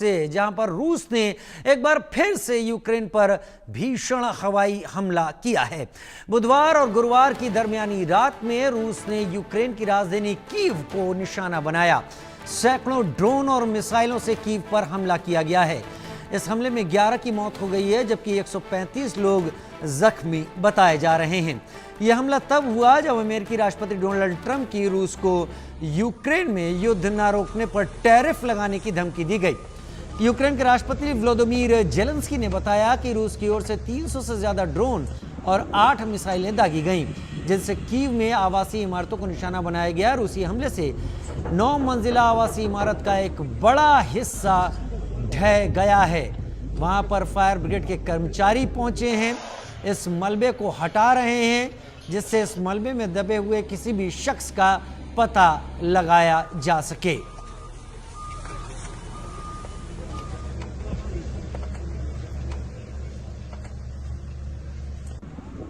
से, जहां पर रूस ने एक बार फिर से यूक्रेन पर भीषण हवाई हमला किया है। बुधवार और गुरुवार की दरमियानी रात में रूस ने यूक्रेन की राजधानी कीव को निशाना बनाया। सैकड़ों ड्रोन और मिसाइलों से कीव पर हमला किया गया है। इस हमले में 11 की मौत हो गई है, जबकि 135 लोग जख्मी बताए जा रहे हैं। यह हमला तब हुआ जब अमेरिकी राष्ट्रपति डोनाल्ड ट्रंप की रूस को यूक्रेन में युद्ध न रोकने पर टैरिफ लगाने की धमकी दी गई। यूक्रेन के राष्ट्रपति व्लादिमीर जेलेंस्की ने बताया कि रूस की ओर से 300 से ज्यादा ड्रोन और 8 मिसाइलें दागी गईं, जिनसे कीव में आवासीय इमारतों को निशाना बनाया गया। रूसी हमले से 9 मंजिला आवासीय इमारत का एक बड़ा हिस्सा ढह गया है। वहां पर फायर ब्रिगेड के कर्मचारी पहुंचे हैं, इस मलबे को हटा रहे हैं, जिससे इस मलबे में दबे हुए किसी भी शख्स का पता लगाया जा सके।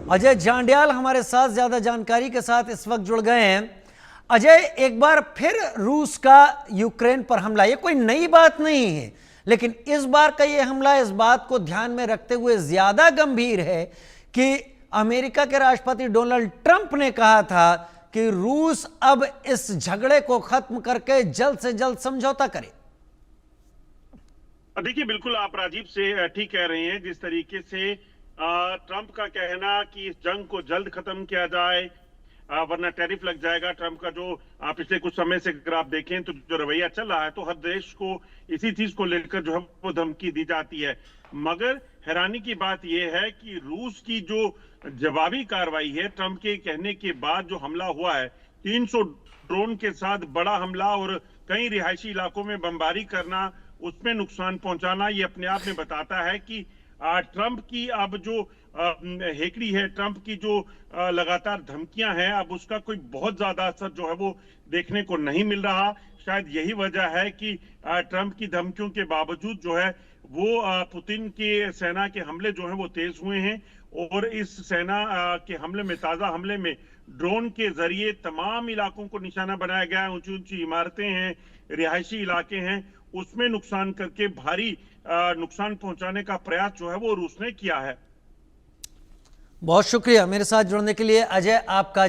अजय जांड्याल हमारे साथ ज्यादा जानकारी के साथ इस वक्त जुड़ गए हैं। अजय, एक बार फिर रूस का यूक्रेन पर हमला, ये कोई नई बात नहीं है, लेकिन इस बार का ये हमला इस बात को ध्यान में रखते हुए ज्यादा गंभीर है कि अमेरिका के राष्ट्रपति डोनाल्ड ट्रंप ने कहा था कि रूस अब इस झगड़े को खत्म करके जल्द से जल्द समझौता करे। देखिए, बिल्कुल आप राजीव से ठीक कह रहे हैं। जिस तरीके से ट्रंप का कहना कि इस जंग को जल्द खत्म किया जाए वरना टैरिफ लग जाएगा। ट्रंप का जो पिछले कुछ समय से अगर आप देखें तो जो रवैया चल रहा है, तो हर देश को इसी चीज को लेकर जो है वो धमकी दी जाती है। मगर हैरानी की बात यह है कि रूस की जो जवाबी कार्रवाई है, ट्रंप के कहने के बाद जो हमला हुआ है, 300 ड्रोन के साथ बड़ा हमला और कई रिहायशी इलाकों में बमबारी करना, उसमें नुकसान पहुंचाना, ये अपने आप में बताता है कि ट्रंप की अब जो हेकड़ी है, ट्रंप की जो लगातार धमकियां हैं, अब उसका कोई बहुत ज्यादा असर जो है वो देखने को नहीं मिल रहा। शायद यही वजह है कि ट्रंप की धमकियों के बावजूद जो है वो पुतिन के सेना के हमले जो हैं वो तेज हुए हैं। और इस सेना के हमले में, ताजा हमले में ड्रोन के जरिए तमाम इलाकों को निशाना बनाया गया है। ऊंची ऊंची इमारतें हैं, रिहायशी इलाके हैं, उसमें नुकसान करके भारी नुकसान पहुंचाने का प्रयास जो है वो रूस ने किया है। बहुत शुक्रिया मेरे साथ जुड़ने के लिए अजय, आपका।